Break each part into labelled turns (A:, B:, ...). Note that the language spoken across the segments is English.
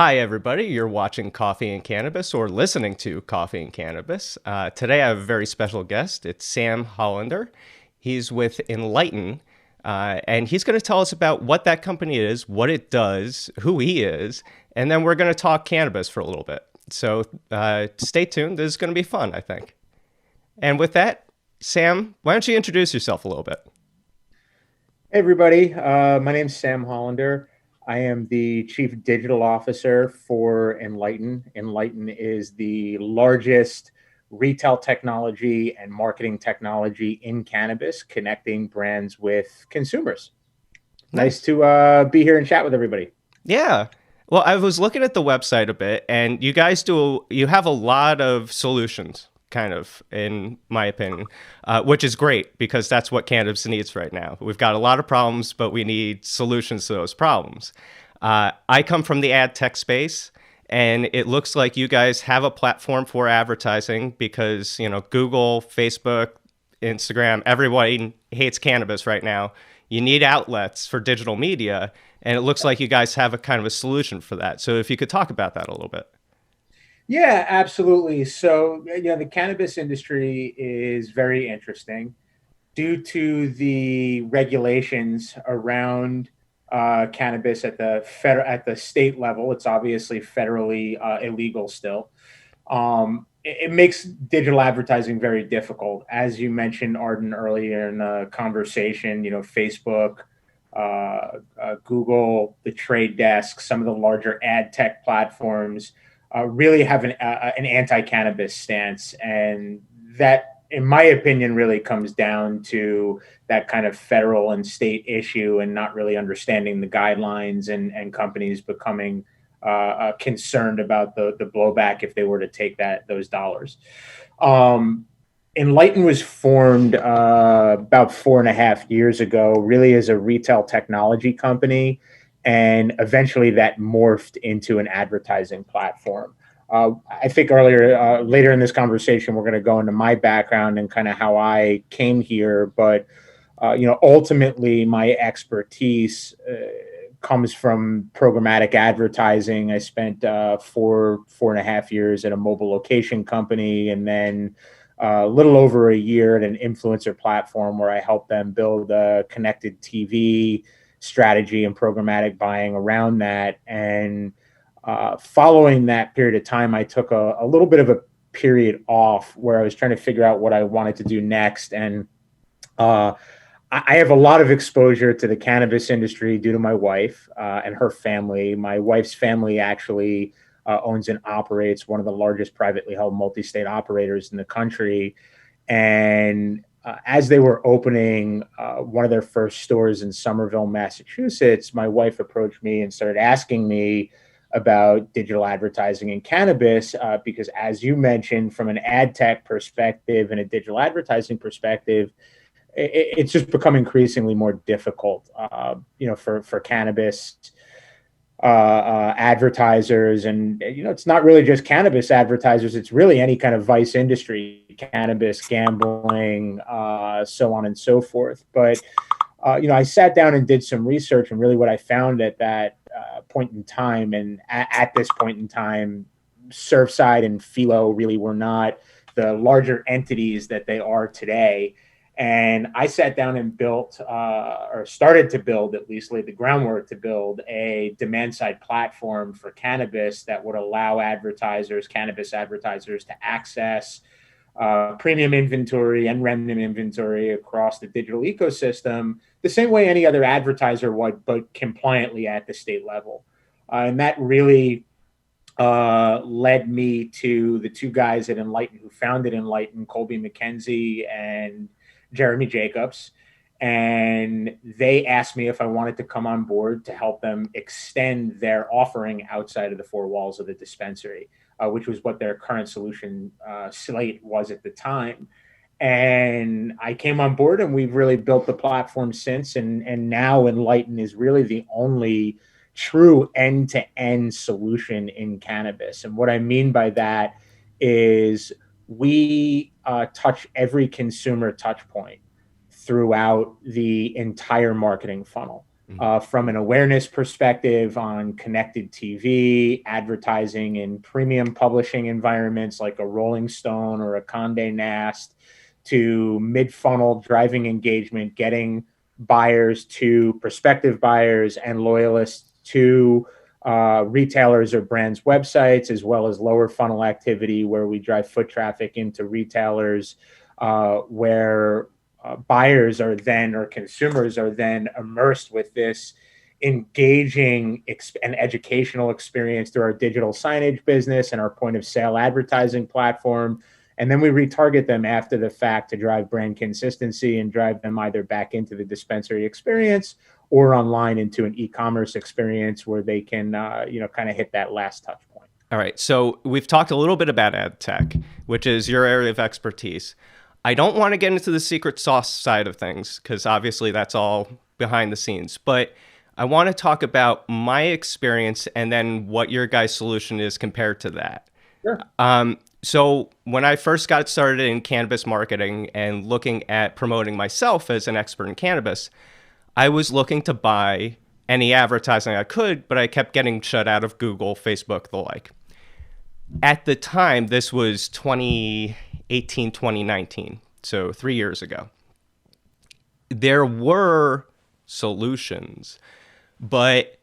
A: Hi, everybody. You're watching Coffee and Cannabis or listening to Coffee and Cannabis. Today, I have a very special guest. It's Sam Hollander. He's with Enlighten, and he's going to tell us about what that company is, what it does, who he is, and then we're going to talk cannabis for a little bit. So stay tuned. This is going to be fun, I think. And with that, Sam, why don't you introduce yourself a little bit?
B: Hey everybody, my name's Sam Hollander. I am the Chief Digital Officer for Enlighten. Enlighten is the largest retail technology and marketing technology in cannabis, connecting brands with consumers. Nice
A: Nice.
B: to be here and chat with everybody.
A: Yeah. Well, I was looking at the website a bit, and you have a lot of solutions, kind of, in my opinion, which is great because that's what cannabis needs right now. We've got a lot of problems, but we need solutions to those problems. I come from the ad tech space, and it looks like you guys have a platform for advertising because, Google, Facebook, Instagram, everybody hates cannabis right now. You need outlets for digital media, and it looks like you guys have a kind of a solution for that. So if you could talk about that a little bit.
B: Yeah, absolutely. So, the cannabis industry is very interesting due to the regulations around cannabis at the state level. It's obviously federally illegal still. It makes digital advertising very difficult, as you mentioned, Ardin, earlier in the conversation. Facebook, Google, the Trade Desk, some of the larger ad tech platforms really have an anti-cannabis stance, and that, in my opinion, really comes down to that kind of federal and state issue, and not really understanding the guidelines, and companies becoming concerned about the blowback if they were to take those dollars. Um, Enlighten was formed about 4.5 years ago, really as a retail technology company, and eventually that morphed into an advertising platform. I think later in this conversation, we're going to go into my background and kind of how I came here. But ultimately, my expertise comes from programmatic advertising. I spent 4.5 years at a mobile location company, and then a little over a year at an influencer platform where I helped them build a connected TV strategy and programmatic buying around that. And following that period of time, I took a little bit of a period off where I was trying to figure out what I wanted to do next. And uh, I have a lot of exposure to the cannabis industry due to my wife and her family. My wife's family actually owns and operates one of the largest privately held multi-state operators in the country. And as they were opening one of their first stores in Somerville, Massachusetts, my wife approached me and started asking me about digital advertising and cannabis, because, as you mentioned, from an ad tech perspective and a digital advertising perspective, it's just become increasingly more difficult, for cannabis advertisers. And it's not really just cannabis advertisers, it's really any kind of vice industry, cannabis, gambling, so on and so forth. But I sat down and did some research, and really what I found at that point in time, and at this point in time, Surfside and Philo really were not the larger entities that they are today. And I sat down and built, or started to build, at least laid the groundwork to build, a demand side platform for cannabis that would allow cannabis advertisers, to access premium inventory and remnant inventory across the digital ecosystem the same way any other advertiser would, but compliantly at the state level. And that really led me to the two guys at Enlighten who founded Enlighten, Colby McKenzie and Jeremy Jacobs. And they asked me if I wanted to come on board to help them extend their offering outside of the four walls of the dispensary, which was what their current solution slate was at the time. And I came on board, and we've really built the platform since. And now Enlighten is really the only true end-to-end solution in cannabis. And what I mean by that is we touch every consumer touch point throughout the entire marketing funnel. from an awareness perspective on connected TV, advertising in premium publishing environments like a Rolling Stone or a Condé Nast, to mid-funnel driving engagement, getting buyers to prospective buyers and loyalists to retailers or brands' websites, as well as lower funnel activity where we drive foot traffic into retailers, where buyers are then, or consumers are then, immersed with this engaging and educational experience through our digital signage business and our point of sale advertising platform. And then we retarget them after the fact to drive brand consistency and drive them either back into the dispensary experience or online into an e-commerce experience where they can, kind of hit that last touch point.
A: All right. So we've talked a little bit about ad tech, which is your area of expertise. I don't want to get into the secret sauce side of things because obviously that's all behind the scenes, but I want to talk about my experience and then what your guys' solution is compared to that.
B: Sure.
A: So when I first got started in cannabis marketing and looking at promoting myself as an expert in cannabis, I was looking to buy any advertising I could, but I kept getting shut out of Google, Facebook, the like. At the time, this was 2018, 2019, so 3 years ago. There were solutions, but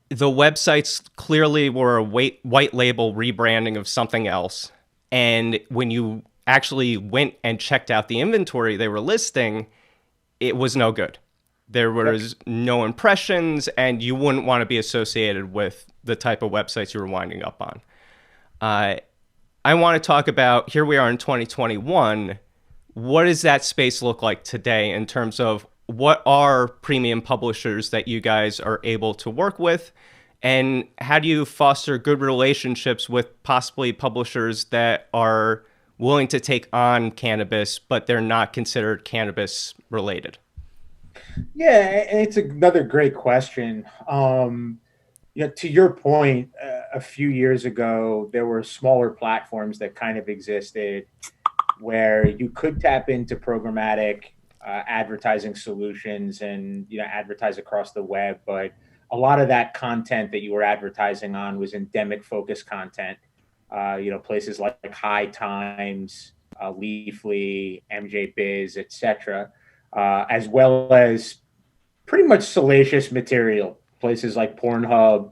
A: the websites clearly were a white label rebranding of something else. And when you actually went and checked out the inventory they were listing, it was no good. There was no impressions, and you wouldn't want to be associated with the type of websites you were winding up on. I want to talk about, here we are in 2021, what does that space look like today in terms of what are premium publishers that you guys are able to work with? And how do you foster good relationships with possibly publishers that are willing to take on cannabis, but they're not considered cannabis related?
B: Yeah, and it's another great question. To your point, a few years ago, there were smaller platforms that kind of existed where you could tap into programmatic advertising solutions and advertise across the web, but a lot of that content that you were advertising on was endemic focus content. Places like High Times, Leafly, MJ Biz, etc., as well as pretty much salacious material. Places like Pornhub,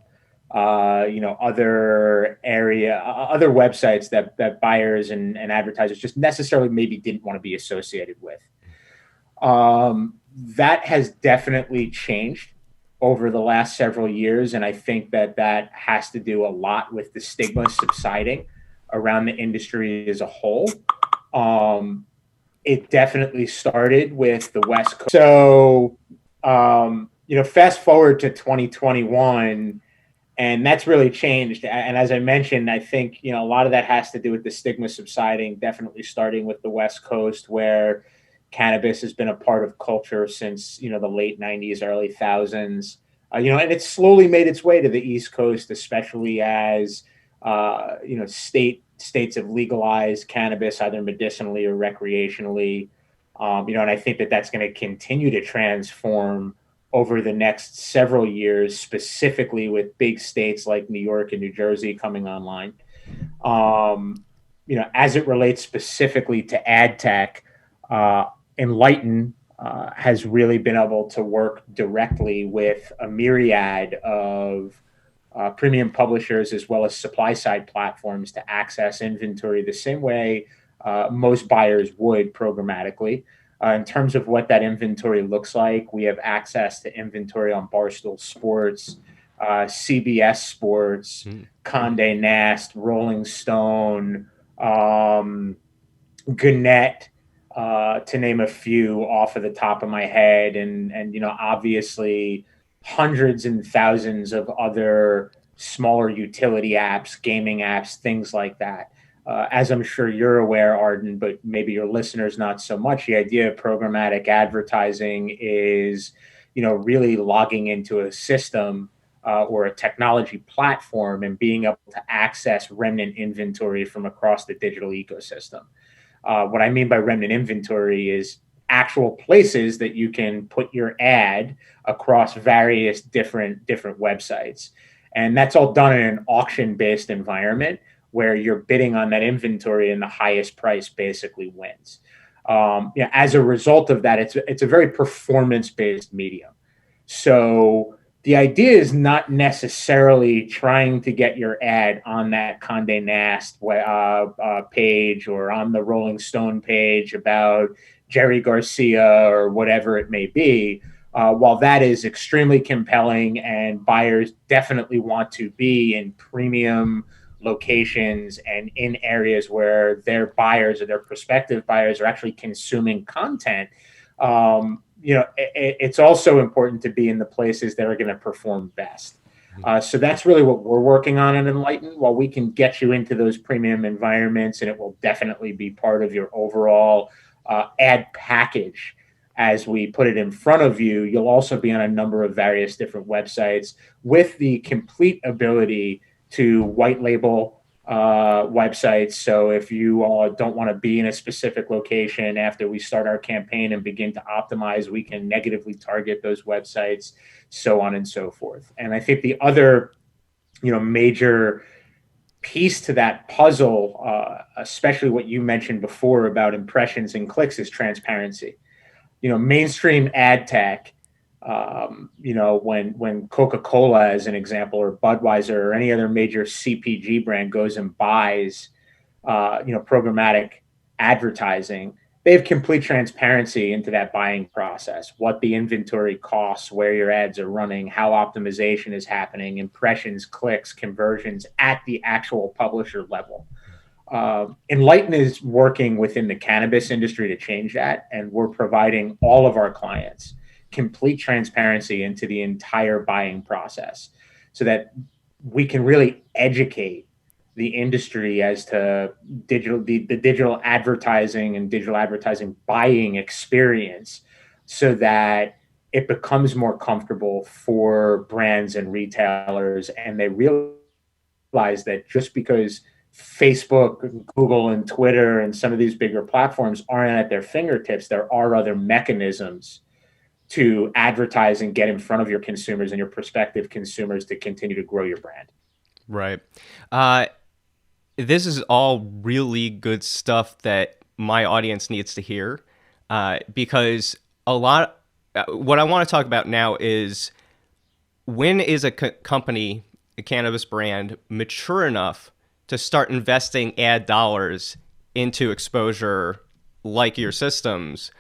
B: other websites that buyers and advertisers just necessarily maybe didn't want to be associated with. That has definitely changed over the last several years, and I think that has to do a lot with the stigma subsiding around the industry as a whole. It definitely started with the West Coast. So, fast forward to 2021, and that's really changed. And as I mentioned, I think, a lot of that has to do with the stigma subsiding, definitely starting with the West Coast, where cannabis has been a part of culture since, the late 90s, early thousands. And it's slowly made its way to the East Coast, especially as, states have legalized cannabis either medicinally or recreationally. And I think that's going to continue to transform over the next several years, specifically with big states like New York and New Jersey coming online. As it relates specifically to ad tech, Enlighten has really been able to work directly with a myriad of premium publishers as well as supply side platforms to access inventory the same way most buyers would programmatically. In terms of what that inventory looks like, we have access to inventory on Barstool Sports, CBS Sports, Condé Nast, Rolling Stone, Gannett, to name a few off of the top of my head, and obviously hundreds and thousands of other smaller utility apps, gaming apps, things like that. As I'm sure you're aware, Ardin, but maybe your listeners not so much, the idea of programmatic advertising is, really logging into a system or a technology platform and being able to access remnant inventory from across the digital ecosystem. What I mean by remnant inventory is actual places that you can put your ad across various different websites. And that's all done in an auction-based environment where you're bidding on that inventory and the highest price basically wins. As a result of that, it's a very performance-based medium. So the idea is not necessarily trying to get your ad on that Condé Nast page or on the Rolling Stone page about Jerry Garcia or whatever it may be. While that is extremely compelling and buyers definitely want to be in premium locations and in areas where their buyers or their prospective buyers are actually consuming content, it's also important to be in the places that are going to perform best. So that's really what we're working on at Enlighten. While we can get you into those premium environments, and it will definitely be part of your overall ad package as we put it in front of you, you'll also be on a number of various different websites with the complete ability to white label websites. So if you don't want to be in a specific location after we start our campaign and begin to optimize, we can negatively target those websites, so on and so forth. And I think the other, major piece to that puzzle, especially what you mentioned before about impressions and clicks, is transparency. Mainstream ad tech, when Coca-Cola, as an example, or Budweiser or any other major CPG brand goes and buys, programmatic advertising, they have complete transparency into that buying process, what the inventory costs, where your ads are running, how optimization is happening, impressions, clicks, conversions at the actual publisher level. Enlighten is working within the cannabis industry to change that, and we're providing all of our clients complete transparency into the entire buying process so that we can really educate the industry as to the digital advertising and digital advertising buying experience so that it becomes more comfortable for brands and retailers, and they realize that just because Facebook, Google, and Twitter and some of these bigger platforms aren't at their fingertips, there are other mechanisms to advertise and get in front of your consumers and your prospective consumers to continue to grow your brand.
A: Right. This is all really good stuff that my audience needs to hear, because what I want to talk about now is, when is a company, a cannabis brand, mature enough to start investing ad dollars into exposure like your systems?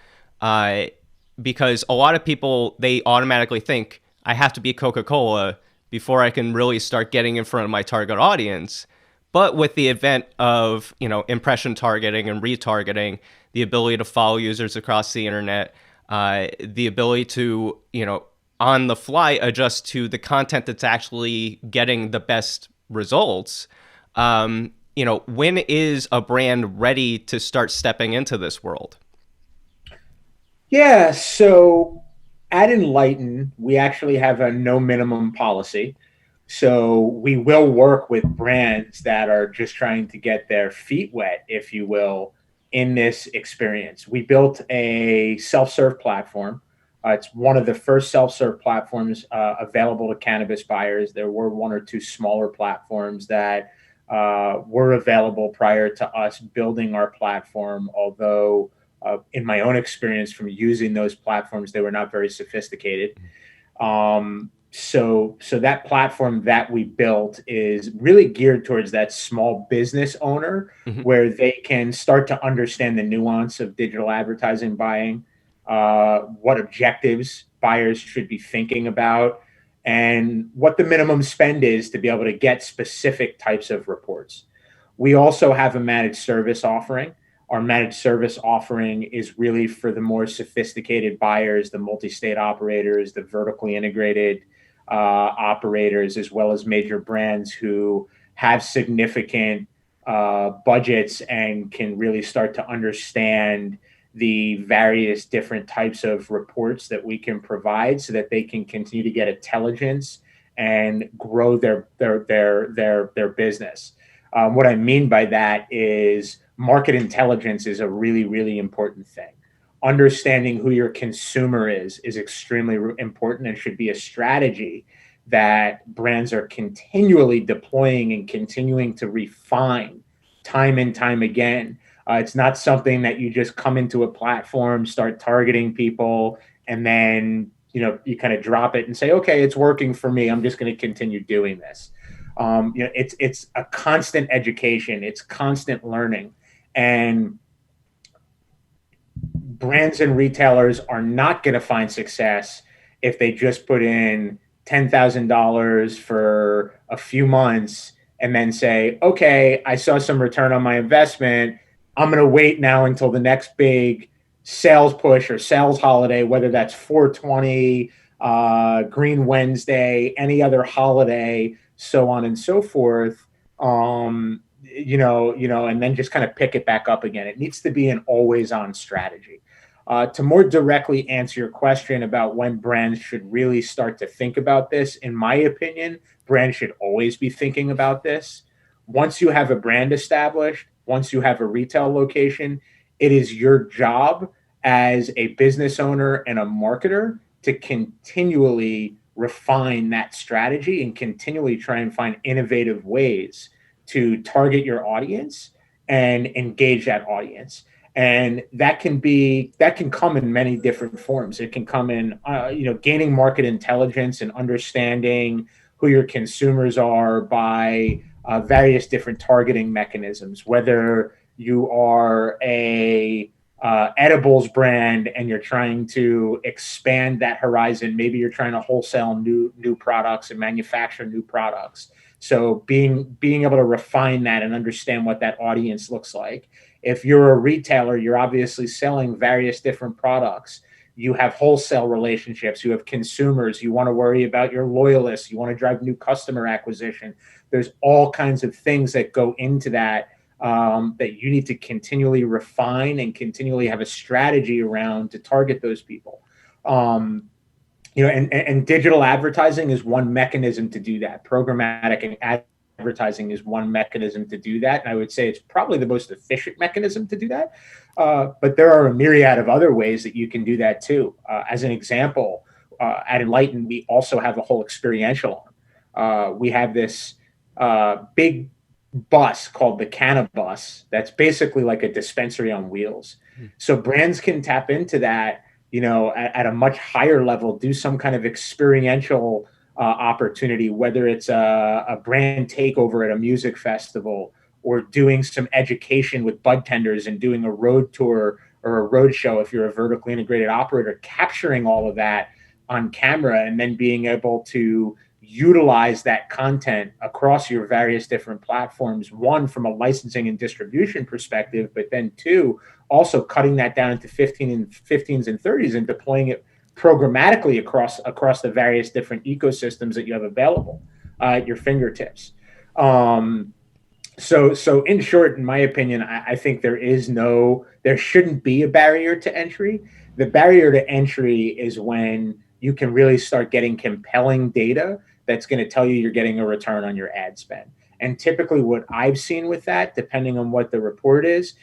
A: Because a lot of people, they automatically think, I have to be Coca-Cola before I can really start getting in front of my target audience. But with the advent of, impression targeting and retargeting, the ability to follow users across the internet, the ability to, on the fly adjust to the content that's actually getting the best results, when is a brand ready to start stepping into this world?
B: Yeah, so at Enlighten, we actually have a no minimum policy. So we will work with brands that are just trying to get their feet wet, if you will, in this experience. We built a self-serve platform. It's one of the first self-serve platforms available to cannabis buyers. There were one or two smaller platforms that were available prior to us building our platform, although in my own experience from using those platforms, they were not very sophisticated. So that platform that we built is really geared towards that small business owner, where they can start to understand the nuance of digital advertising buying, what objectives buyers should be thinking about, and what the minimum spend is to be able to get specific types of reports. We also have a managed service offering. Our managed service offering is really for the more sophisticated buyers, the multi-state operators, the vertically integrated operators, as well as major brands who have significant budgets and can really start to understand the various different types of reports that we can provide so that they can continue to get intelligence and grow their business. What I mean by that is market intelligence is a really, really important thing. understanding who your consumer is extremely important and should be a strategy that brands are continually deploying and continuing to refine time and time again. It's not something that you just come into a platform, start targeting people, and then you kind of drop it and say, okay, it's working for me, I'm just going to continue doing this. It's a constant education, it's constant learning, and brands and retailers are not going to find success if they just put in $10,000 for a few months and then say, okay, I saw some return on my investment, I'm going to wait now until the next big sales push or sales holiday, whether that's 420, Green Wednesday, any other holiday, so on and so forth. And then just kind of pick it back up again. It needs to be an always on strategy. To more directly answer your question about when brands should really start to think about this, in my opinion, brands should always be thinking about this. Once you have a brand established, once you have a retail location, it is your job as a business owner and a marketer to continually refine that strategy and continually try and find innovative ways to target your audience and engage that audience. And that can come in many different forms. It can come in gaining market intelligence and understanding who your consumers are by various different targeting mechanisms, whether you are a edibles brand and you're trying to expand that horizon. Maybe you're trying to wholesale new products and manufacture new products. So being able to refine that and understand what that audience looks like. If you're a retailer, you're obviously selling various different products. You have wholesale relationships, you have consumers, you want to worry about your loyalists, you want to drive new customer acquisition. There's all kinds of things that go into that that you need to continually refine and continually have a strategy around to target those people. And digital advertising is one mechanism to do that. Programmatic and advertising is one mechanism to do that. And I would say it's probably the most efficient mechanism to do that. But there are a myriad of other ways that you can do that too. As an example, at Enlighten, we also have a whole experiential arm. We have this big bus called the Cannabis that's basically like a dispensary on wheels. So brands can tap into that, at a much higher level, do some kind of experiential opportunity, whether it's a brand takeover at a music festival or doing some education with bud tenders and doing a road tour or a road show if you're a vertically integrated operator, capturing all of that on camera and then being able to utilize that content across your various different platforms, one, from a licensing and distribution perspective, but then two, also cutting that down into 15s and 30s and deploying it programmatically across the various different ecosystems that you have available at your fingertips. So in short, in my opinion, I think there shouldn't be a barrier to entry. The barrier to entry is when you can really start getting compelling data that's going to tell you you're getting a return on your ad spend. And typically what I've seen with that, depending on what the report is,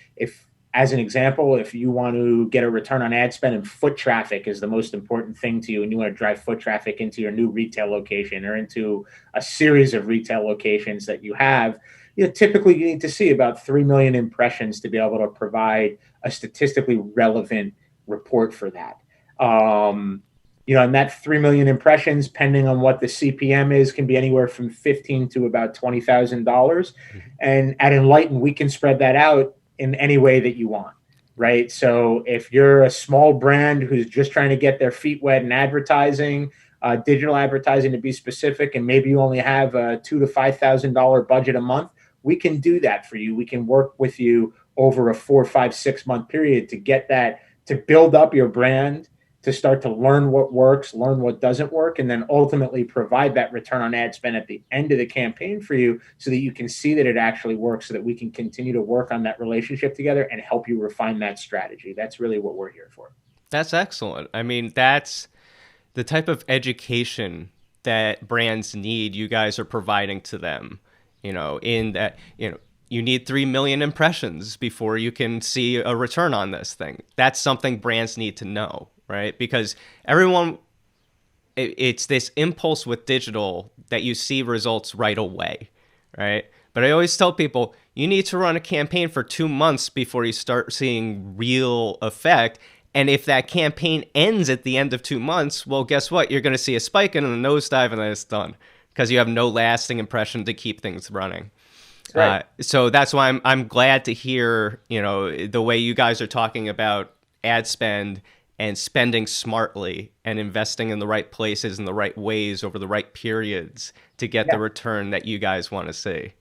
B: as an example, if you want to get a return on ad spend and foot traffic is the most important thing to you, and you want to drive foot traffic into your new retail location or into a series of retail locations that you have, typically you need to see about 3 million impressions to be able to provide a statistically relevant report for that. And that 3 million impressions, depending on what the CPM is, can be anywhere from $15,000 to about $20,000. Mm-hmm. And at Enlighten, we can spread that out in any way that you want, right? So if you're a small brand who's just trying to get their feet wet in advertising, digital advertising to be specific, and maybe you only have a $2,000 to $5,000 budget a month, we can do that for you. We can work with you over a 4, 5, 6 month period to get that, to build up your brand, to start to learn what works, learn what doesn't work, and then ultimately provide that return on ad spend at the end of the campaign for you so that you can see that it actually works, so that we can continue to work on that relationship together and help you refine that strategy. That's really what we're here for.
A: That's excellent. I mean, that's the type of education that brands need. You guys are providing to them, in that, you need 3 million impressions before you can see a return on this thing. That's something brands need to know, right? Because everyone, it's this impulse with digital that you see results right away, right? But I always tell people, you need to run a campaign for 2 months before you start seeing real effect. And if that campaign ends at the end of 2 months, well, guess what? You're going to see a spike and a nosedive, and then it's done because you have no lasting impression to keep things running.
B: Right.
A: So that's why I'm glad to hear, the way you guys are talking about ad spend and spending smartly and investing in the right places in the right ways over the right periods to get the
B: Yeah.
A: return that you guys want to see.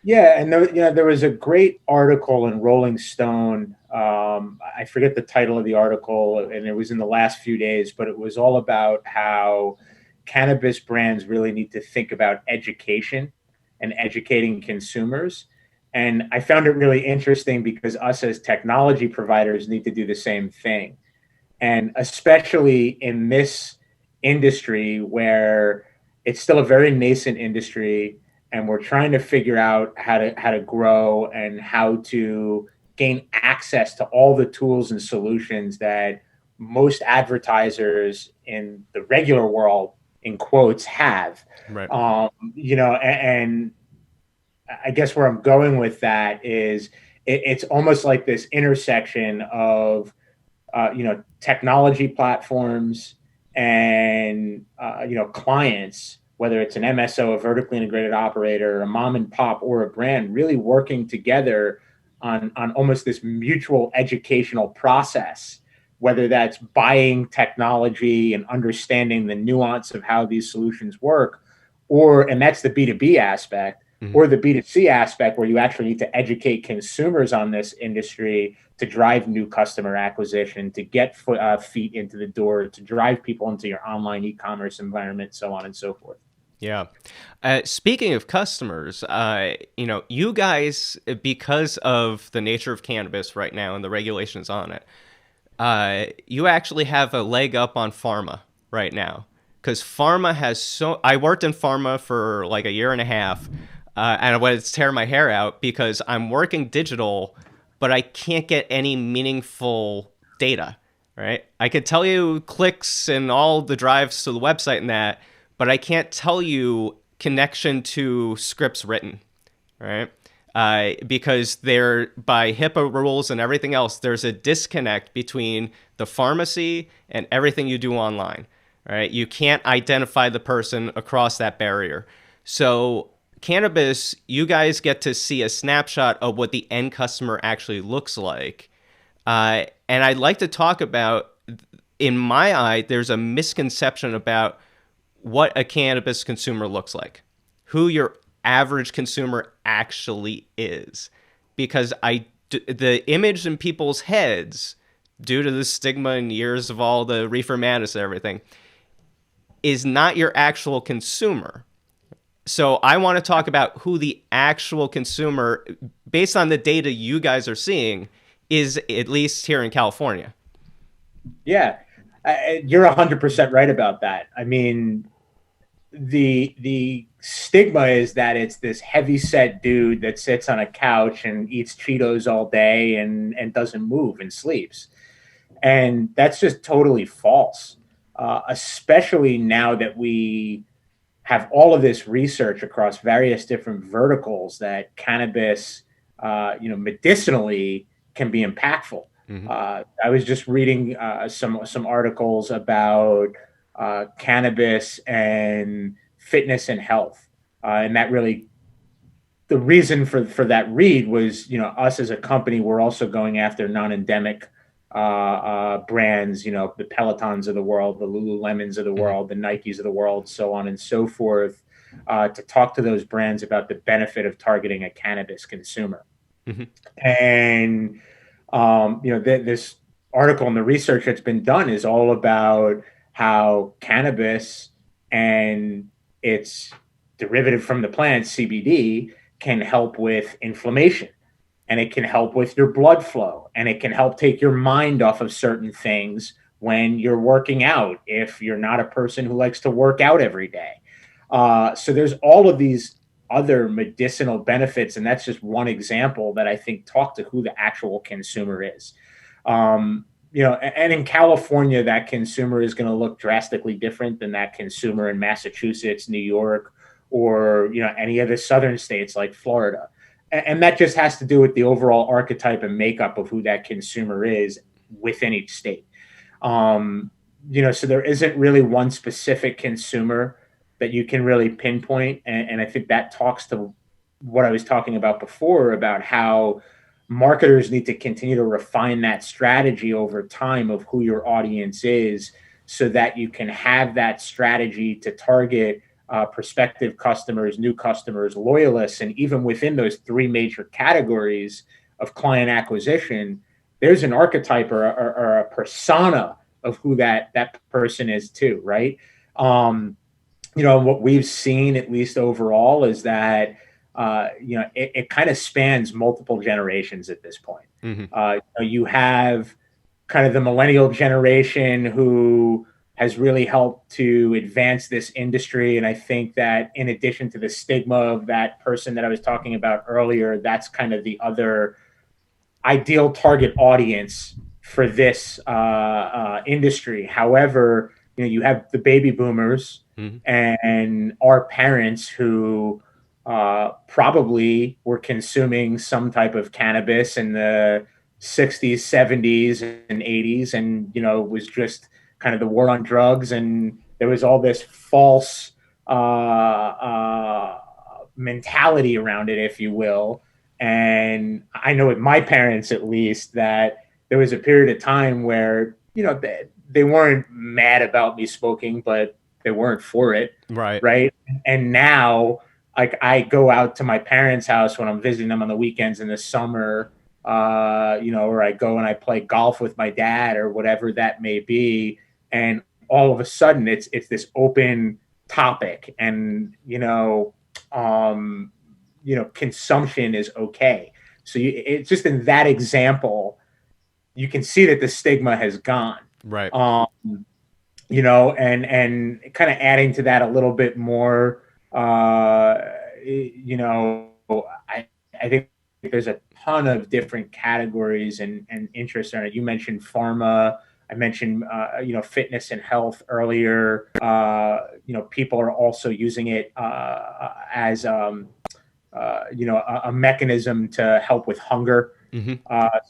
B: Yeah, and there was a great article in Rolling Stone. I forget the title of the article, and it was in the last few days, but it was all about how cannabis brands really need to think about education and educating consumers. And I found it really interesting because us as technology providers need to do the same thing. And especially in this industry where it's still a very nascent industry and we're trying to figure out how to grow and how to gain access to all the tools and solutions that most advertisers in the regular world in quotes have.
A: Right.
B: And I guess where I'm going with that is it's almost like this intersection of technology platforms and clients, whether it's an MSO, a vertically integrated operator, a mom and pop, or a brand, really working together on almost this mutual educational process, whether that's buying technology and understanding the nuance of how these solutions work, and that's the B2B aspect,
A: Mm-hmm.
B: or the B2C aspect where you actually need to educate consumers on this industry to drive new customer acquisition, to get feet into the door, to drive people into your online e-commerce environment, so on and so forth.
A: Yeah. Speaking of customers, you guys, because of the nature of cannabis right now and the regulations on it, you actually have a leg up on pharma right now. Because pharma I worked in pharma for like a year and a half, and I was tearing my hair out because I'm working digital, but I can't get any meaningful data, right? I could tell you clicks and all the drives to the website and that, but I can't tell you connection to scripts written, right? Because by HIPAA rules and everything else, there's a disconnect between the pharmacy and everything you do online, right? You can't identify the person across that barrier. So cannabis, you guys get to see a snapshot of what the end customer actually looks like. And I'd like to talk about, in my eye, there's a misconception about what a cannabis consumer looks like, who your average consumer actually is. Because the image in people's heads, due to the stigma and years of all the reefer madness and everything, is not your actual consumer. So I want to talk about who the actual consumer, based on the data you guys are seeing, is, at least here in California.
B: Yeah, you're 100% right about that. I mean, the stigma is that it's this heavy set dude that sits on a couch and eats Cheetos all day and doesn't move and sleeps. And that's just totally false, especially now that we have all of this research across various different verticals that cannabis, medicinally can be impactful.
A: Mm-hmm.
B: I was just reading some articles about cannabis and fitness and health, and that really, the reason for that read was, us as a company, we're also going after non-endemic brands, the Pelotons of the world, the Lululemons of the world, the Nikes of the world, so on and so forth, to talk to those brands about the benefit of targeting a cannabis consumer.
A: Mm-hmm.
B: And this article and the research that's been done is all about how cannabis and its derivative from the plant, CBD, can help with inflammation, and it can help with your blood flow, and it can help take your mind off of certain things when you're working out, if you're not a person who likes to work out every day. So there's all of these other medicinal benefits, and that's just one example that I think talk to who the actual consumer is. And in California, that consumer is going to look drastically different than that consumer in Massachusetts, New York, or any of the southern states like Florida. And that just has to do with the overall archetype and makeup of who that consumer is within each state. So there isn't really one specific consumer that you can really pinpoint. And I think that talks to what I was talking about before, about how marketers need to continue to refine that strategy over time of who your audience is, so that you can have that strategy to target prospective customers, new customers, loyalists. And even within those three major categories of client acquisition, there's an archetype or a persona of who that person is too, right? What we've seen, at least overall, is that it kind of spans multiple generations at this point. You have kind of the millennial generation who has really helped to advance this industry. And I think that in addition to the stigma of that person that I was talking about earlier, that's kind of the other ideal target audience for this industry. However, you have the baby boomers and our parents who probably were consuming some type of cannabis in the 60s, 70s, and 80s. And, it was just kind of the war on drugs. And there was all this false mentality around it, if you will. And I know with my parents, at least, that there was a period of time where, they weren't mad about me smoking, but they weren't for it.
A: Right.
B: Right. And now, like, I go out to my parents' house when I'm visiting them on the weekends in the summer, or I go and I play golf with my dad or whatever that may be. And all of a sudden it's this open topic, and, consumption is okay. So it's just in that example, you can see that the stigma has gone.
A: Right.
B: And kind of adding to that a little bit more, I think there's a ton of different categories and interests in it. You mentioned pharma. I mentioned, fitness and health earlier. People are also using it as, a mechanism to help with hunger. So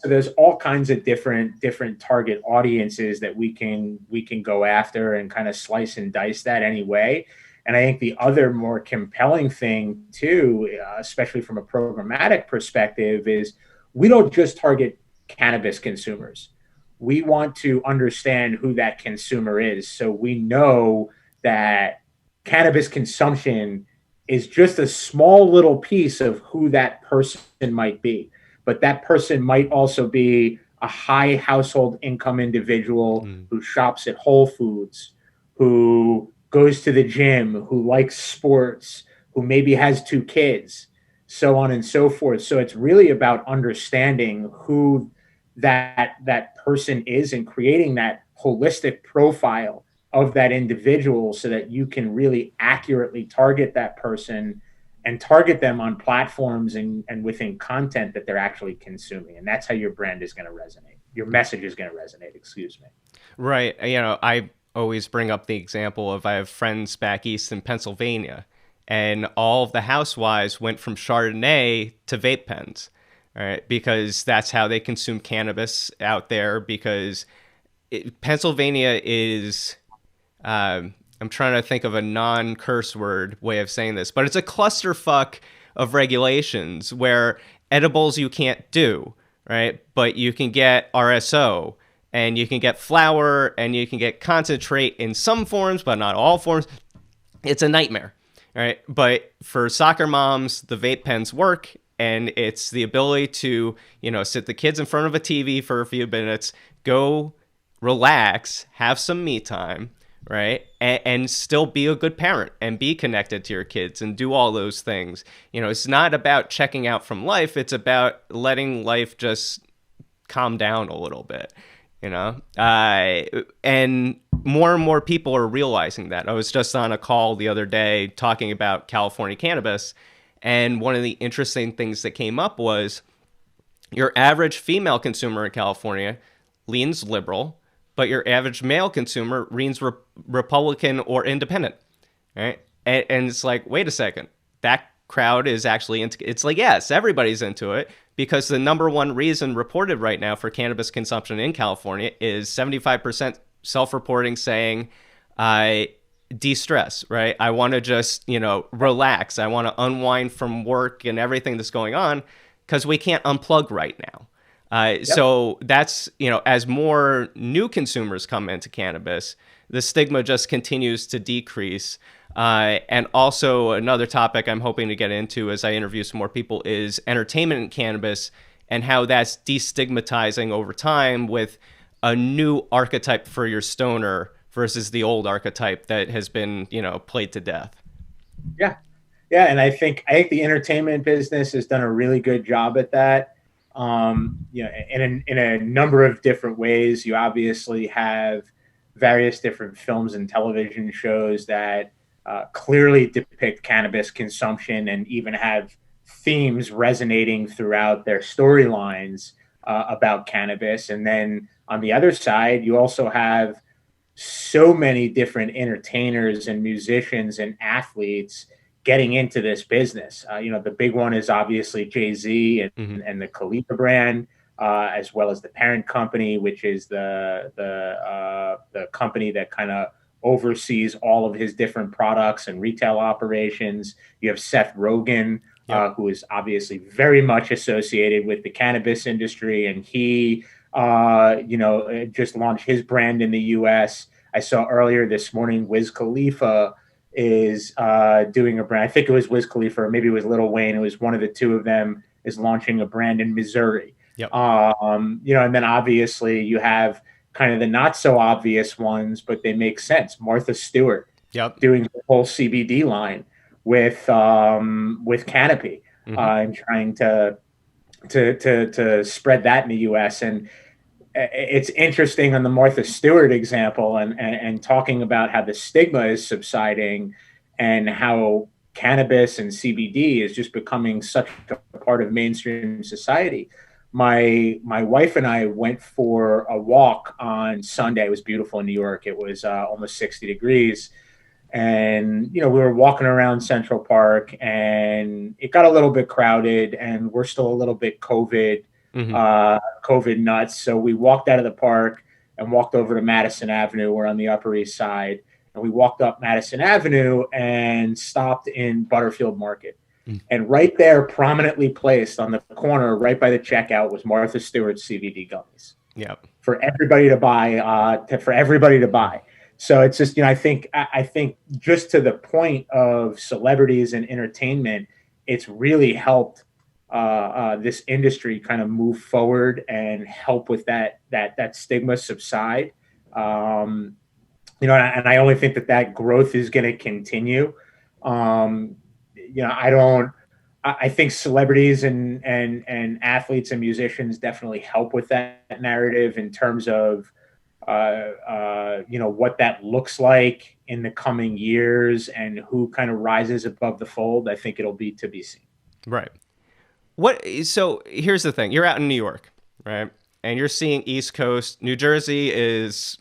B: there's all kinds of different target audiences that we can go after and kind of slice and dice that anyway. And I think the other more compelling thing too, especially from a programmatic perspective, is we don't just target cannabis consumers. We want to understand who that consumer is. So we know that cannabis consumption is just a small little piece of who that person might be. But that person might also be a high household income individual who shops at Whole Foods, who goes to the gym, who likes sports, who maybe has 2 kids, so on and so forth. So it's really about understanding who that person is and creating that holistic profile of that individual, so that you can really accurately target that person and target them on platforms and within content that they're actually consuming. And that's how your brand is going to resonate. Your message is going to resonate, excuse me.
A: Right. I always bring up the example of, I have friends back east in Pennsylvania, and all of the housewives went from Chardonnay to vape pens, right? Because that's how they consume cannabis out there, because Pennsylvania is... I'm trying to think of a non-curse word way of saying this, but it's a clusterfuck of regulations where edibles you can't do, right? But you can get RSO, and you can get flower, and you can get concentrate in some forms, but not all forms. It's a nightmare, right? But for soccer moms, the vape pens work, and it's the ability to, sit the kids in front of a TV for a few minutes, go relax, have some me time, right? And still be a good parent and be connected to your kids and do all those things. It's not about checking out from life. It's about letting life just calm down a little bit, and more people are realizing that. I was just on a call the other day talking about California cannabis, And one of the interesting things that came up was your average female consumer in California leans liberal, but your average male consumer leans Republican or independent, right? And it's like, wait a second, that crowd is actually into. It's like, yes, everybody's into it because the number one reason reported right now for cannabis consumption in California is 75% self-reporting saying, I de-stress, right? I want to just, relax. I want to unwind from work and everything that's going on because we can't unplug right now.
B: Yep.
A: So that's, as more new consumers come into cannabis, the stigma just continues to decrease. And also another topic I'm hoping to get into as I interview some more people is entertainment in cannabis and how that's destigmatizing over time with a new archetype for your stoner versus the old archetype that has been, played to death.
B: Yeah. Yeah. And I think the entertainment business has done a really good job at that. In a number of different ways. You obviously have various different films and television shows that clearly depict cannabis consumption and even have themes resonating throughout their storylines about cannabis. And then on the other side, you also have so many different entertainers and musicians and athletes getting into this business. The big one is obviously Jay-Z
A: Mm-hmm.
B: and the Khalifa brand, as well as the parent company, which is the company that kind of oversees all of his different products and retail operations. You have Seth Rogen,
A: Yep.
B: who is obviously very much associated with the cannabis industry, and he just launched his brand in the U.S. I saw earlier this morning Wiz Khalifa is doing a brand. I think it was Wiz Khalifa, or maybe it was Lil Wayne. It was one of the two of them is launching a brand in Missouri.
A: Yep.
B: And then obviously you have kind of the not so obvious ones, but they make sense. Martha Stewart
A: Yep.
B: doing the whole CBD line with Canopy
A: Mm-hmm.
B: and trying to spread that in the U.S. And it's interesting on the Martha Stewart example and talking about how the stigma is subsiding and how cannabis and CBD is just becoming such a part of mainstream society. My wife and I went for a walk on Sunday. It was beautiful in New York. It was almost 60 degrees. And, we were walking around Central Park and it got a little bit crowded and we're still a little bit
A: Mm-hmm.
B: COVID nuts. So we walked out of the park and walked over to Madison Avenue. We're on the Upper East Side. And we walked up Madison Avenue and stopped in Butterfield Market. And right there, prominently placed on the corner, right by the checkout, was Martha Stewart's CBD gummies
A: Yep.
B: for everybody to buy. So it's just, I think just to the point of celebrities and entertainment, it's really helped this industry kind of move forward and help with that stigma subside. And I only think that growth is going to continue. I don't. I think celebrities and athletes and musicians definitely help with that narrative in terms of what that looks like in the coming years and who kind of rises above the fold. I think it'll be to be seen.
A: Right. So here's the thing. You're out in New York, right? And you're seeing East Coast. New Jersey is,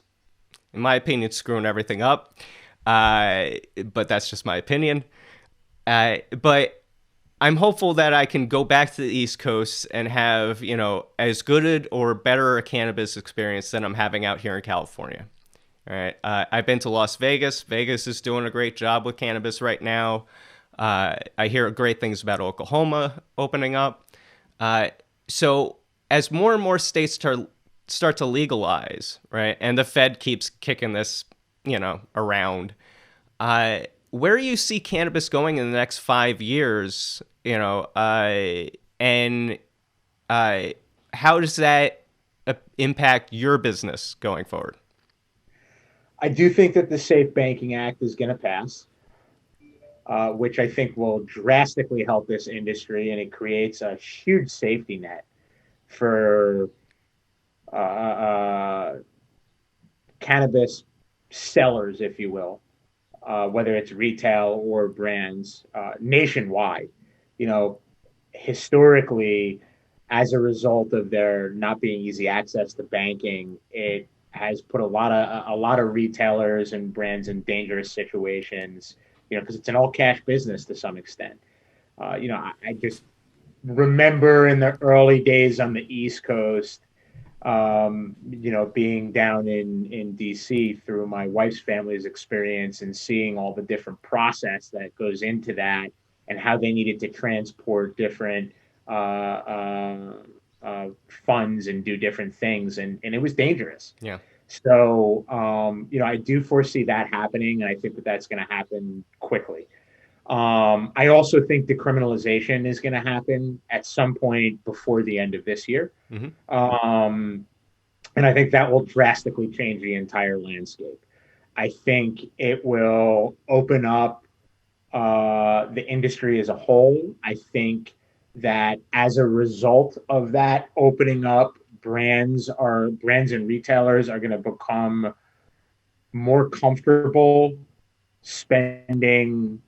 A: in my opinion, screwing everything up. But that's just my opinion. But I'm hopeful that I can go back to the East Coast and have, as good or better a cannabis experience than I'm having out here in California. All right. I've been to Las Vegas. Vegas is doing a great job with cannabis right now. I hear great things about Oklahoma opening up. So as more and more states start to legalize, right, and the Fed keeps kicking this, around, where do you see cannabis going in the next 5 years? And how does that impact your business going forward?
B: I do think that the Safe Banking Act is going to pass, which I think will drastically help this industry, and it creates a huge safety net for cannabis sellers, if you will, whether it's retail or brands nationwide. you know, historically, as a result of there not being easy access to banking, it has put a lot of retailers and brands in dangerous situations. Because it's an all cash business to some extent. I just remember in the early days on the East Coast, being down in DC through my wife's family's experience and seeing all the different process that goes into that and how they needed to transport different uh, uh, funds and do different things. And it was dangerous.
A: Yeah.
B: So, I do foresee that happening. And I think that that's going to happen quickly. I also think decriminalization is going to happen at some point before the end of this year.
A: Hmm.
B: Um, and I think that will drastically change the entire landscape. I think it will open up the industry as a whole. I think that as a result of that opening up, brands and retailers are going to become more comfortable spending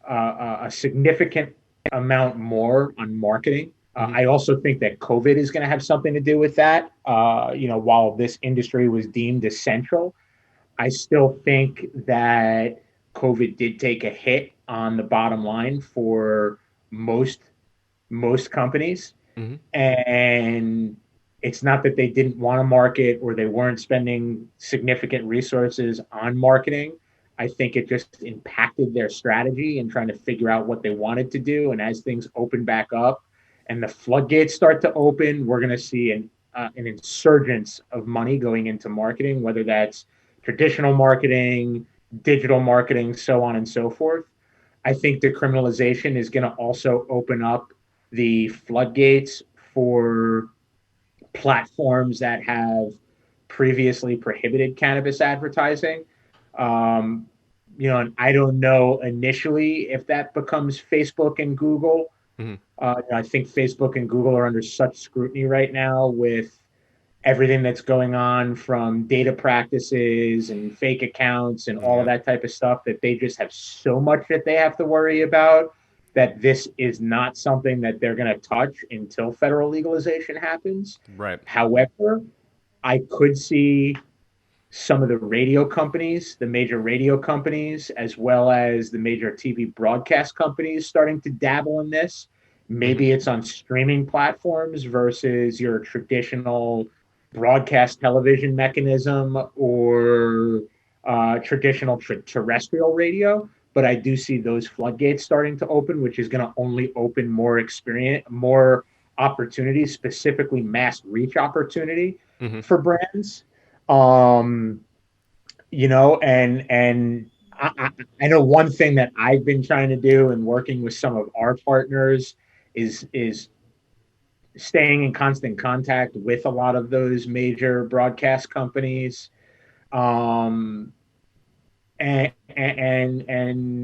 B: a significant amount more on marketing.
A: Hmm.
B: I also think that COVID is going to have something to do with that. While this industry was deemed essential, I still think that COVID did take a hit on the bottom line for most most companies.
A: Hmm.
B: And it's not that they didn't want to market or they weren't spending significant resources on marketing. I think it just impacted their strategy and trying to figure out what they wanted to do. And as things open back up and the floodgates start to open, we're going to see an insurgence of money going into marketing, whether that's traditional marketing, digital marketing, so on and so forth. I think decriminalization is going to also open up the floodgates for platforms that have previously prohibited cannabis advertising. Um, and I don't know initially if that becomes Facebook and Google.
A: Hmm.
B: I think Facebook and Google are under such scrutiny right now with everything that's going on from data practices and fake accounts and all of
A: Yeah.
B: that type of stuff that they just have so much that they have to worry about that this is not something that they're going to touch until federal legalization happens.
A: Right.
B: However, I could see some of the radio companies, the major radio companies, as well as the major TV broadcast companies starting to dabble in this.
A: Hmm.
B: Maybe it's on streaming platforms versus your traditional broadcast television mechanism or traditional terrestrial radio. But I do see those floodgates starting to open, which is going to only open more experience, more opportunities, specifically mass reach opportunity
A: Hmm.
B: for brands. Um, and I know one thing that I've been trying to do and working with some of our partners is staying in constant contact with a lot of those major broadcast companies, um, and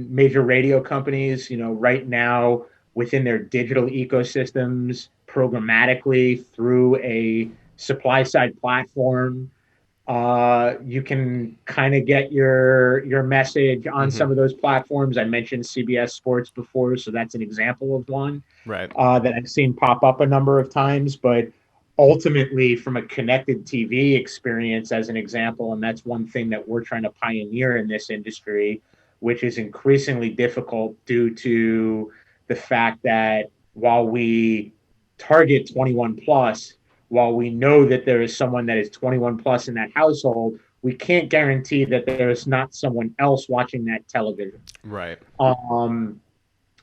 B: major radio companies. Right now within their digital ecosystems, programmatically through a supply side platform, you can kind of get your message on
A: Hmm.
B: some of those platforms. I mentioned CBS Sports before, so that's an example of one
A: Right.
B: that I've seen pop up a number of times. But ultimately, from a connected TV experience, as an example, and that's one thing that we're trying to pioneer in this industry, which is increasingly difficult due to the fact that while we target 21 plus, while we know that there is someone that is 21 plus in that household, we can't guarantee that there is not someone else watching that television.
A: Right.
B: Um,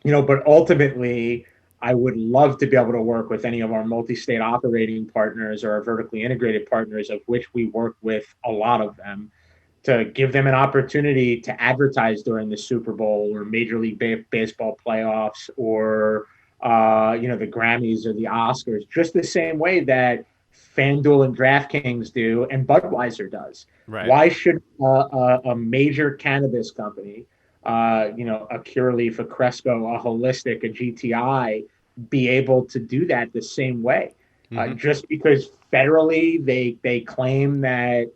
B: but ultimately, I would love to be able to work with any of our multi-state operating partners or our vertically integrated partners, of which we work with a lot of them, to give them an opportunity to advertise during the Super Bowl or Major League Baseball playoffs or the Grammys or the Oscars, just the same way that FanDuel and DraftKings do and Budweiser does.
A: Right.
B: Why should a major cannabis company, a Curaleaf, a Cresco, a Holistic, a GTI, be able to do that the same way?
A: Hmm.
B: Just because federally they claim that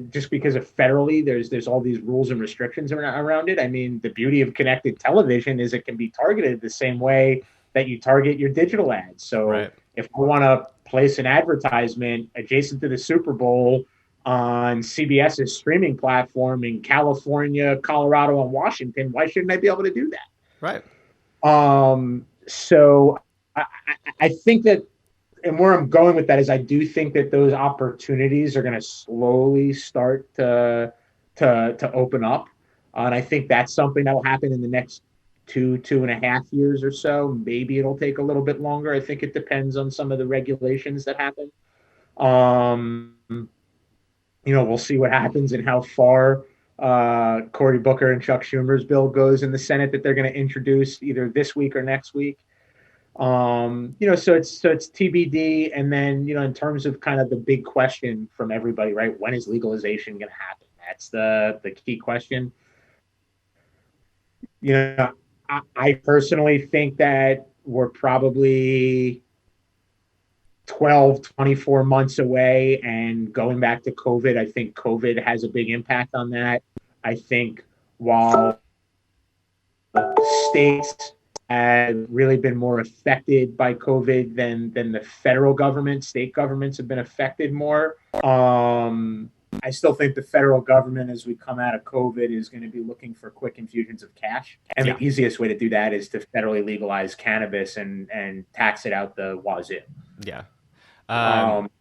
B: just because of federally, there's all these rules and restrictions around it. I mean, the beauty of connected television is it can be targeted the same way that you target your digital ads. So
A: Right.
B: if I want to place an advertisement adjacent to the Super Bowl on CBS's streaming platform in California, Colorado, and Washington, why shouldn't I be able to do
A: Right.
B: that? So I think that, and where I'm going with that is I do think that those opportunities are going to slowly start to open up, and I think that's something that will happen in the next 2.5 years or so. Maybe it'll take a little bit longer. I think it depends on some of the regulations that happen. Um, we'll see what happens and how far Cory Booker and Chuck Schumer's bill goes in the Senate that they're going to introduce either this week or next week. So it's TBD. And then, in terms of kind of the big question from everybody, right? When is legalization going to happen? That's the key question. You know, I personally think that we're probably 12, 24 months away. And going back to COVID, I think COVID has a big impact on that. I think while states have really been more affected by COVID than the federal government, state governments have been affected more. I still think the federal government, as we come out of COVID, is going to be looking for quick infusions of cash. And
A: Yeah.
B: the easiest way to do that is to federally legalize cannabis and tax it out the wazoo.
A: Yeah.
B: Um,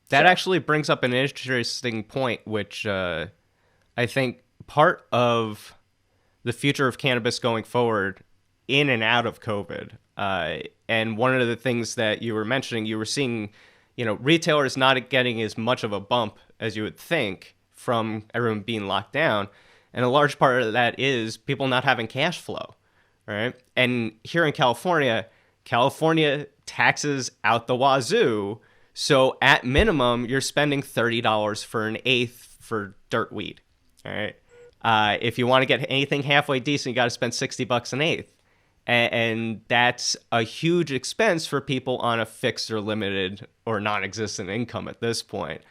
A: That
B: so,
A: actually brings up an interesting point, which I think part of the future of cannabis going forward in and out of COVID. And one of the things that you were mentioning, you were seeing, retailers not getting as much of a bump as you would think from everyone being locked down. And a large part of that is people not having cash flow, right? And here in California, California taxes out the wazoo. So at minimum, you're spending $30 for an eighth for dirt weed, all right? If you want to get anything halfway decent, you got to spend $60 an eighth. And that's a huge expense for people on a fixed or limited or non-existent income at this point.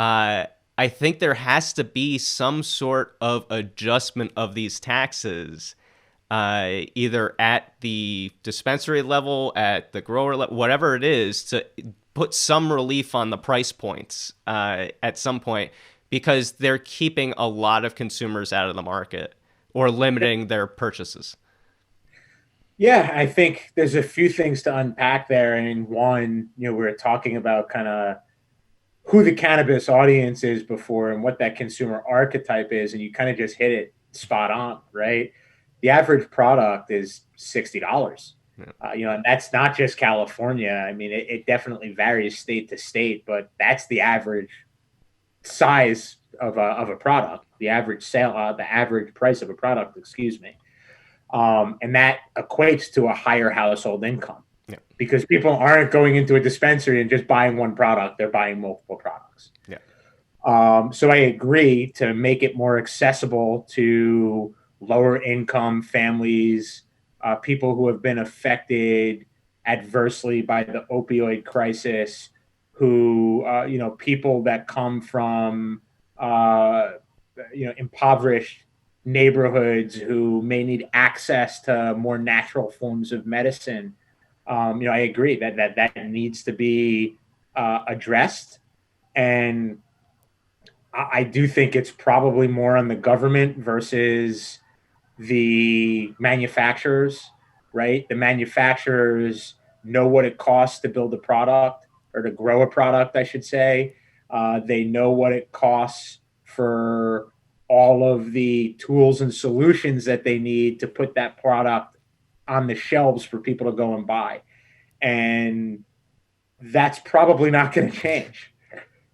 A: I think there has to be some sort of adjustment of these taxes, either at the dispensary level, at the grower level, whatever it is, to put some relief on the price points at some point, because they're keeping a lot of consumers out of the market or limiting their purchases.
B: yeah, I think there's a few things to unpack there. And one, we're talking about kind of who the cannabis audience is before and what that consumer archetype is. And you kind of just hit it spot on, right? The average product is $60.
A: Yeah.
B: And that's not just California. I mean, it definitely varies state to state, but that's the average size of a product, the average sale, the average price of a product, excuse me. And that equates to a higher household income.
A: Yeah.
B: Because people aren't going into a dispensary and just buying one product, they're buying multiple products.
A: Yeah.
B: So I agree to make it more accessible to lower income families, people who have been affected adversely by the opioid crisis, who, people that come from, impoverished neighborhoods who may need access to more natural forms of medicine. I agree that needs to be addressed, and I do think it's probably more on the government versus the manufacturers. Right, the manufacturers know what it costs to build a product or to grow a product, I should say. They know what it costs for all of the tools and solutions that they need to put that product on the shelves for people to go and buy. And that's probably not going to change.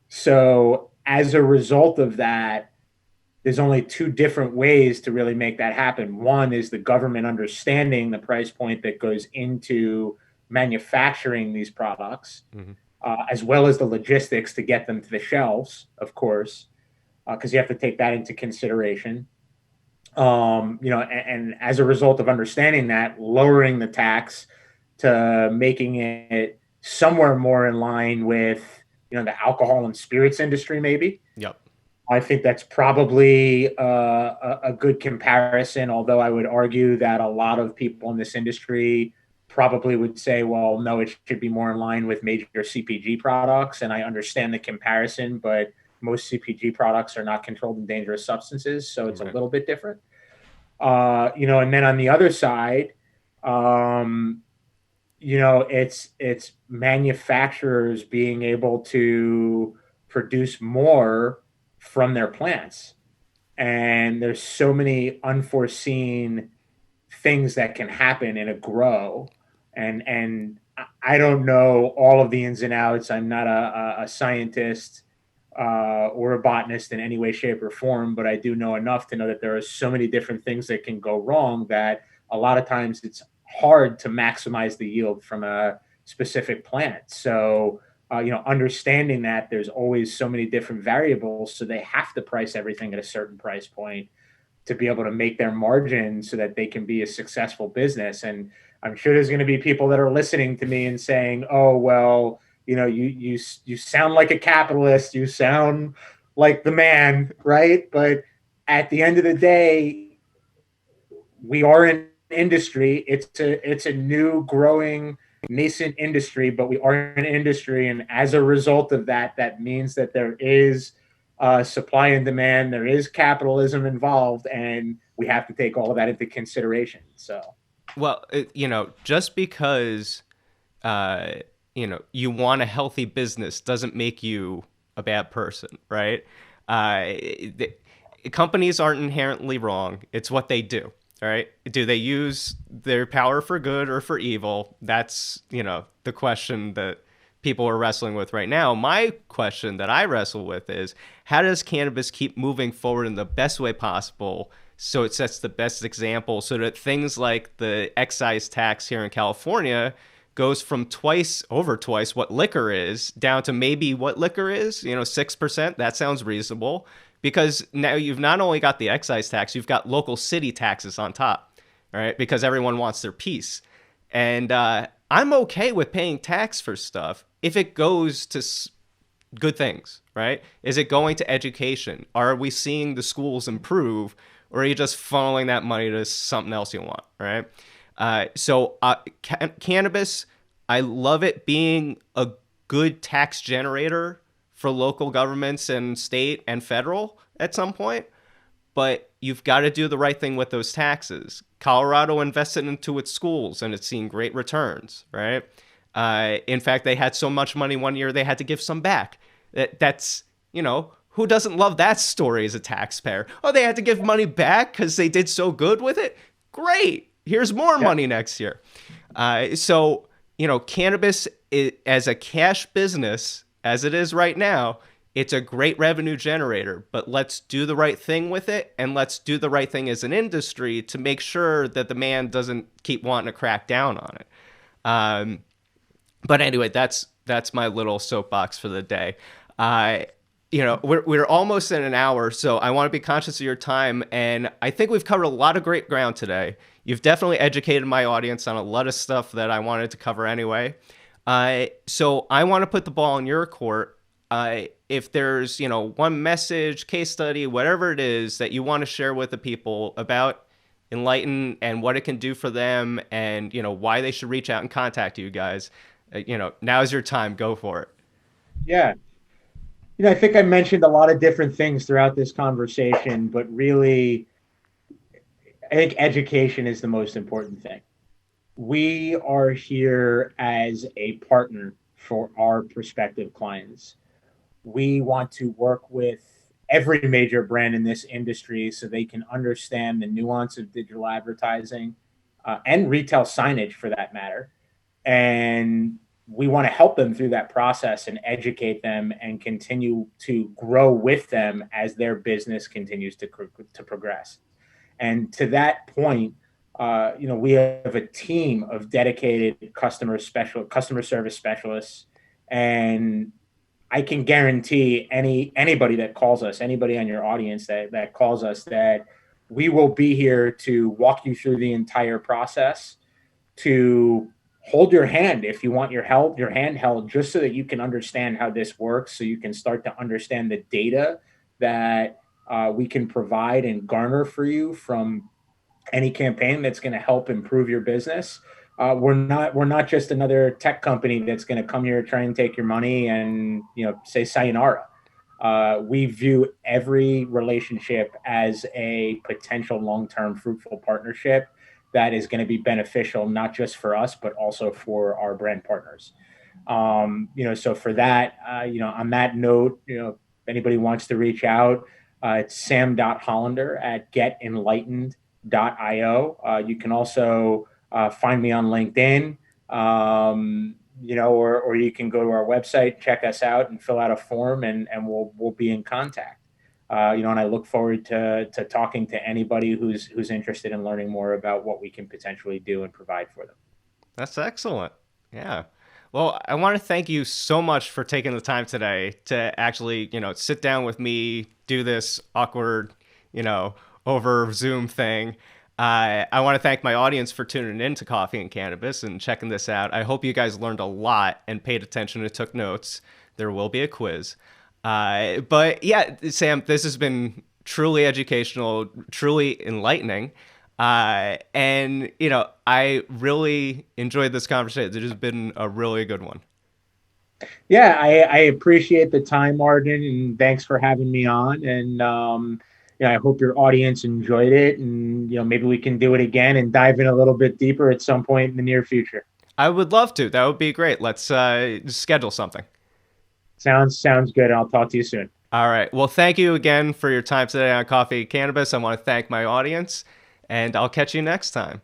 B: So as a result of that, there's only two different ways to really make that happen. One is the government understanding the price point that goes into manufacturing these products, as well as the logistics to get them to the shelves, of course, because you have to take that into consideration. And as a result of understanding that, lowering the tax to making it somewhere more in line with the alcohol and spirits industry, maybe.
A: Yep.
B: I think that's probably a good comparison, although I would argue that a lot of people in this industry probably would say, well, no, it should be more in line with major CPG products. And I understand the comparison, but most CPG products are not controlled and dangerous substances, so it's a
A: Right.
B: little bit different. And then on the other side, um, it's manufacturers being able to produce more from their plants. And there's so many unforeseen things that can happen in a grow. And I don't know all of the ins and outs. I'm not a scientist or a botanist in any way, shape, or form, but I do know enough to know that there are so many different things that can go wrong that a lot of times it's hard to maximize the yield from a specific plant. So, understanding that there's always so many different variables, so they have to price everything at a certain price point to be able to make their margin so that they can be a successful business. And I'm sure there's going to be people that are listening to me and saying, "Oh, well, you sound like a capitalist. You sound like the man, right?" But at the end of the day, we are in industry. It's a new, growing, nascent industry, but we are an industry, and as a result of that, that means that there is supply and demand. There is capitalism involved, and we have to take all of that into consideration. So,
A: Well, just because uh, you want a healthy business doesn't make you a bad person, right? The, companies aren't inherently wrong. It's what they do. All right. Do they use their power for good or for evil? That's, the question that people are wrestling with right now. My question that I wrestle with is, how does cannabis keep moving forward in the best way possible so it sets the best example, so that things like the excise tax here in California goes from over twice what liquor is down to maybe what liquor is, 6%. That sounds reasonable, because now you've not only got the excise tax, you've got local city taxes on top, right? Because everyone wants their piece. And I'm okay with paying tax for stuff if it goes to good things, right? Is it going to education? Are we seeing the schools improve? Or are you just funneling that money to something else you want, right? Cannabis, I love it being a good tax generator for local governments and state and federal at some point, but you've got to do the right thing with those taxes. Colorado invested into its schools, and it's seen great returns, right? In fact, they had so much money one year they had to give some back. That's, who doesn't love that story as a taxpayer? Oh, they had to give money back because they did so good with it? Great. Here's more money next year. Cannabis as a cash business, as it is right now, it's a great revenue generator, but let's do the right thing with it, and let's do the right thing as an industry to make sure that the man doesn't keep wanting to crack down on it. But anyway, that's my little soapbox for the day. We're almost in an hour, so I want to be conscious of your time, and I think we've covered a lot of great ground today. You've definitely educated my audience on a lot of stuff that I wanted to cover anyway. So I want to put the ball in your court. If there's, one message, case study, whatever it is that you want to share with the people about Enlighten and what it can do for them, and, why they should reach out and contact you guys, now's your time. Go for it.
B: yeah. I think I mentioned a lot of different things throughout this conversation, but really, I think education is the most important thing. We are here as a partner for our prospective clients. We want to work with every major brand in this industry so they can understand the nuance of digital advertising and retail signage for that matter. And we want to help them through that process and educate them and continue to grow with them as their business continues to progress. And to that point, we have a team of dedicated customer service specialists, and I can guarantee anybody that calls us, anybody on your audience that calls us, that we will be here to walk you through the entire process, to hold your hand if you want your hand held, just so that you can understand how this works, so you can start to understand the data that we can provide and garner for you from any campaign that's going to help improve your business. We're not just another tech company that's going to come here, try and take your money, and say sayonara. We view every relationship as a potential long-term fruitful partnership that is going to be beneficial, not just for us, but also for our brand partners. So for that, on that note, if anybody wants to reach out, it's sam.hollander at getenlightened.io. You can also find me on LinkedIn, or you can go to our website, check us out, and fill out a form, and we'll be in contact. And I look forward to talking to anybody who's interested in learning more about what we can potentially do and provide for them.
A: That's excellent. Yeah. Well, I want to thank you so much for taking the time today to actually, sit down with me, do this awkward, you know, over Zoom thing. I want to thank my audience for tuning in to Coffee and Cannabis and checking this out. I hope you guys learned a lot and paid attention and took notes. There will be a quiz. But yeah, Sam, this has been truly educational, truly enlightening. And I really enjoyed this conversation. It has been a really good one.
B: Yeah, I appreciate the time, Ardin, and thanks for having me on. And I hope your audience enjoyed it. And maybe we can do it again and dive in a little bit deeper at some point in the near future.
A: I would love to. That would be great. Let's schedule something.
B: Sounds good. I'll talk to you soon.
A: All right. Well, thank you again for your time today on Coffee and Cannabis. I want to thank my audience, and I'll catch you next time.